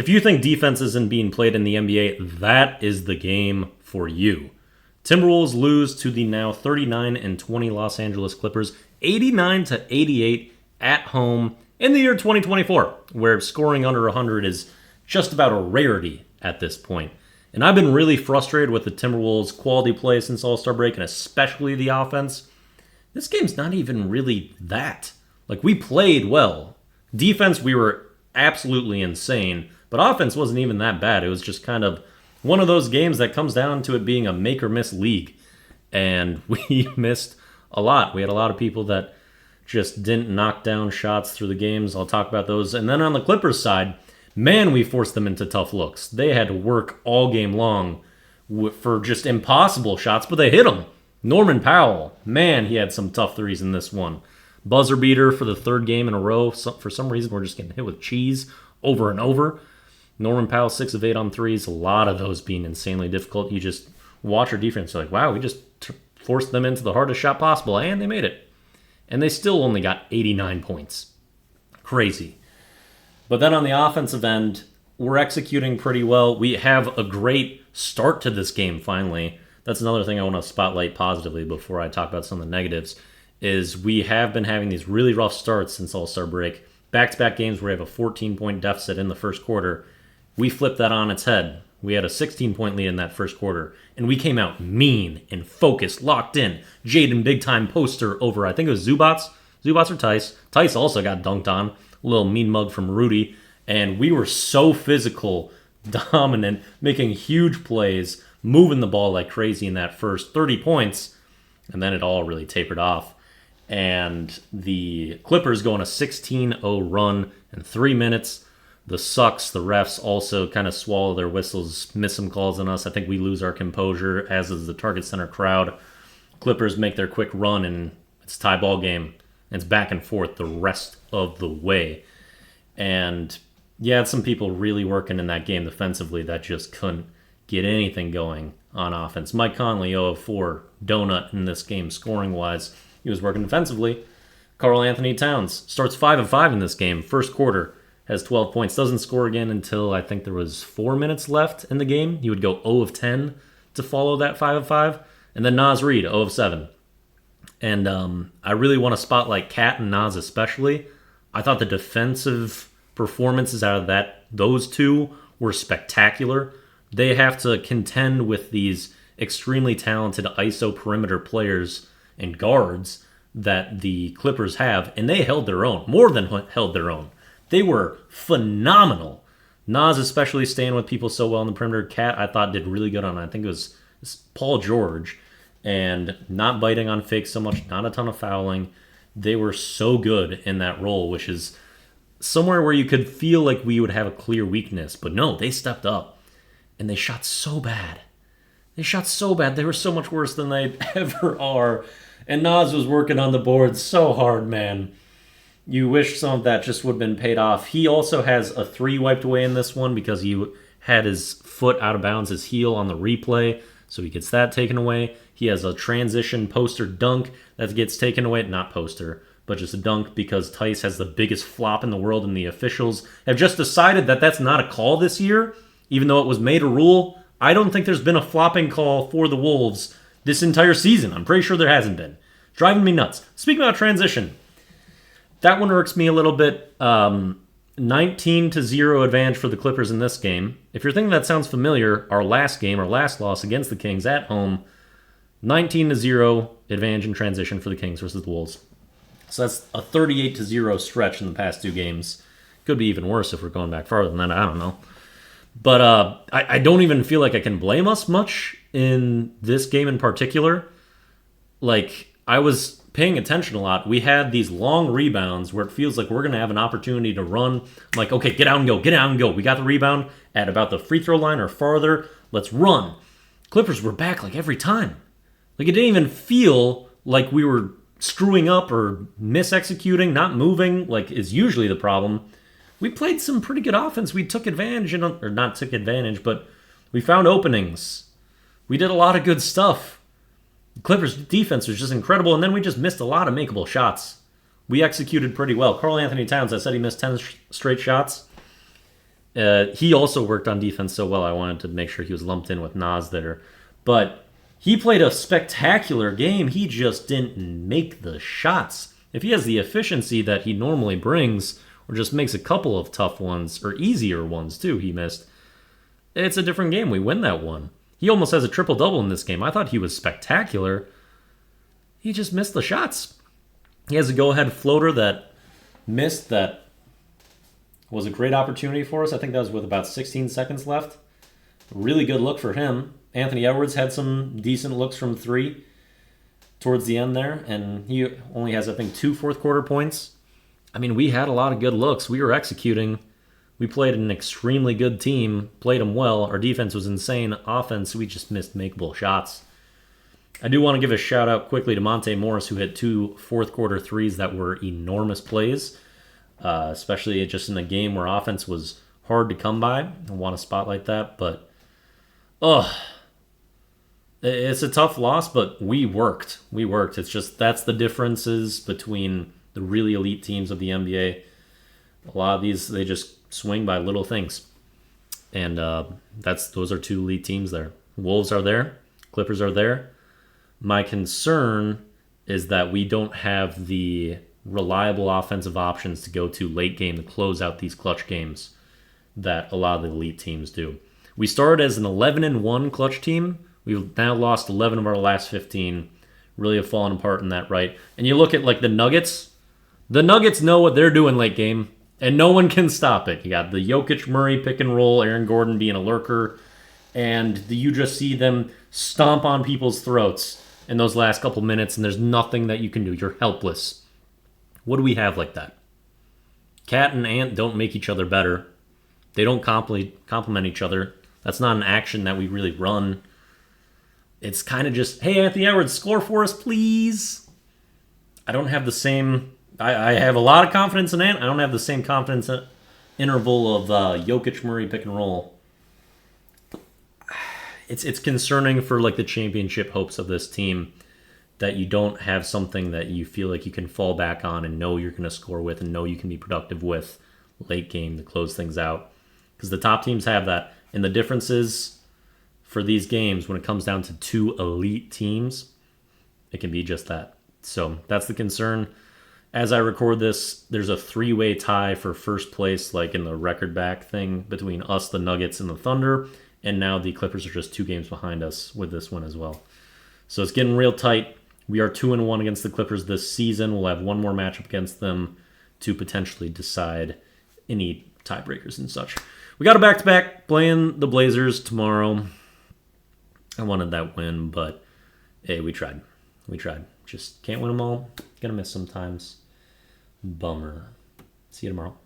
If you think defense isn't being played in the NBA, that is the game for you. Timberwolves lose to the now 39-20 Los Angeles Clippers, 89-88 at home in the year 2024, where scoring under 100 is just about a rarity at this point. And I've been really frustrated with the Timberwolves' quality play since All-Star break, and especially the offense. This game's not even really that. Like, we played well. Defense, we were absolutely insane, but offense wasn't even that bad. It was just kind of one of those games that comes down to it being a make-or-miss league. And we missed a lot. We had a lot of people that just didn't knock down shots through the games. I'll talk about those. And then on the Clippers side, man, we forced them into tough looks. They had to work all game long for just impossible shots, but they hit them. Norman Powell, man, he had some tough threes in this one. Buzzer beater for the third game in a row. For some reason, we're just getting hit with cheese over and over. Norman Powell, 6 of 8 on threes. A lot of those being insanely difficult. You just watch our defense. You're like, wow, we just forced them into the hardest shot possible, and they made it. And they still only got 89 points. Crazy. But then on the offensive end, we're executing pretty well. We have a great start to this game, finally. That's another thing I want to spotlight positively before I talk about some of the negatives, is we have been having these really rough starts since All-Star break. Back-to-back games where we have a 14-point deficit in the first quarter. We flipped that on its head. We had a 16-point lead in that first quarter, and we came out mean and focused, locked in. Jaden big-time poster over, I think it was Zubats or Tice. Tice also got dunked on. A little mean mug from Rudy. And we were so physical, dominant, making huge plays, moving the ball like crazy in that first 30 points, and then it all really tapered off. And the Clippers go on a 16-0 run in 3 minutes. The Sucks, the refs also kind of swallow their whistles, miss some calls on us. I think we lose our composure, as does the Target Center crowd. Clippers make their quick run, and it's a tie ball game. It's back and forth the rest of the way. And you had some people really working in that game defensively that just couldn't get anything going on offense. Mike Conley, 0 of 4, donut in this game scoring-wise. He was working defensively. Karl Anthony Towns starts 5 of 5 in this game. First quarter, has 12 points. Doesn't score again until I think there was 4 minutes left in the game. He would go 0 of 10 to follow that 5 of 5. And then Naz Reid, 0 of 7. And I really want to spotlight Cat and Naz especially. I thought the defensive performances out of those two were spectacular. They have to contend with these extremely talented ISO perimeter players and guards that the Clippers have, and they held their own, more than held their own. They were phenomenal. Naz especially staying with people so well on the perimeter. Cat, I thought, did really good on, I think it was Paul George, and not biting on fakes so much, not a ton of fouling. They were so good in that role, which is somewhere where you could feel like we would have a clear weakness. But no, they stepped up, and they shot so bad. They shot so bad. They were so much worse than they ever are. And Naz was working on the board so hard, man. You wish some of that just would have been paid off. He also has a 3 wiped away in this one because he had his foot out of bounds, his heel on the replay, so he gets that taken away. He has a transition poster dunk that gets taken away. Not poster, but just a dunk because Tice has the biggest flop in the world, and the officials have just decided that that's not a call this year, even though it was made a rule. I don't think there's been a flopping call for the Wolves this entire season. I'm pretty sure there hasn't been. Driving me nuts. Speaking about transition, that one irks me a little bit. 19-0 advantage for the Clippers in this game. If you're thinking that sounds familiar, our last loss against the Kings at home, 19-0 advantage in transition for the Kings versus the Wolves. So that's a 38-0 stretch in the past 2 games. Could be even worse if we're going back farther than that. I don't know. But I don't even feel like I can blame us much in this game in particular. Like, I was paying attention a lot. We had these long rebounds where it feels like we're going to have an opportunity to run. I'm like, okay, get out and go. We got the rebound at about the free throw line or farther. Let's run. Clippers were back like every time. Like, it didn't even feel like we were screwing up or mis-executing, not moving, like is usually the problem. We played some pretty good offense. We took advantage, or not took advantage, but we found openings. We did a lot of good stuff. The Clippers' defense was just incredible, and then we just missed a lot of makeable shots. We executed pretty well. Karl Anthony Towns, I said he missed 10 straight shots. He also worked on defense so well, I wanted to make sure he was lumped in with Nas there. But he played a spectacular game. He just didn't make the shots. If he has the efficiency that he normally brings, or just makes a couple of tough ones, or easier ones too, he missed, it's a different game. We win that one. He almost has a triple-double in this game. I thought he was spectacular. He just missed the shots. He has a go-ahead floater that missed that was a great opportunity for us. I think that was with about 16 seconds left. Really good look for him. Anthony Edwards had some decent looks from three towards the end there, and he only has, I think, 2 fourth-quarter points. I mean, we had a lot of good looks. We were executing. We played an extremely good team, played them well. Our defense was insane. Offense, we just missed makeable shots. I do want to give a shout out quickly to Monte Morris, who hit 2 fourth-quarter threes that were enormous plays, especially just in a game where offense was hard to come by. I want to spotlight that, but it's a tough loss, but we worked. We worked. It's just that's the differences between the really elite teams of the NBA. A lot of these, they just swing by little things. And those are 2 elite teams there. Wolves are there. Clippers are there. My concern is that we don't have the reliable offensive options to go to late game to close out these clutch games that a lot of the elite teams do. We started as an 11-1 clutch team. We've now lost 11 of our last 15. Really have fallen apart in that, right? And you look at like the Nuggets. The Nuggets know what they're doing late game, and no one can stop it. You got the Jokic Murray pick and roll, Aaron Gordon being a lurker, and you just see them stomp on people's throats in those last couple minutes, and there's nothing that you can do. You're helpless. What do we have like that? Cat and Ant don't make each other better. They don't complement each other. That's not an action that we really run. It's kind of just, hey, Anthony Edwards, score for us, please. I don't have the same... I have a lot of confidence in Ant. I don't have the same confidence interval of Jokic Murray pick and roll. It's concerning for like the championship hopes of this team that you don't have something that you feel like you can fall back on and know you're going to score with and know you can be productive with late game to close things out. Because the top teams have that. And the difference is for these games, when it comes down to 2 elite teams, it can be just that. So that's the concern. As I record this, there's a 3-way tie for first place, like in the record back thing, between us, the Nuggets, and the Thunder. And now the Clippers are just 2 games behind us with this one as well. So it's getting real tight. We are 2-1 against the Clippers this season. We'll have one more matchup against them to potentially decide any tiebreakers and such. We got a back-to-back playing the Blazers tomorrow. I wanted that win, but hey, we tried. We tried. Just can't win them all. Gonna miss sometimes. Bummer. See you tomorrow.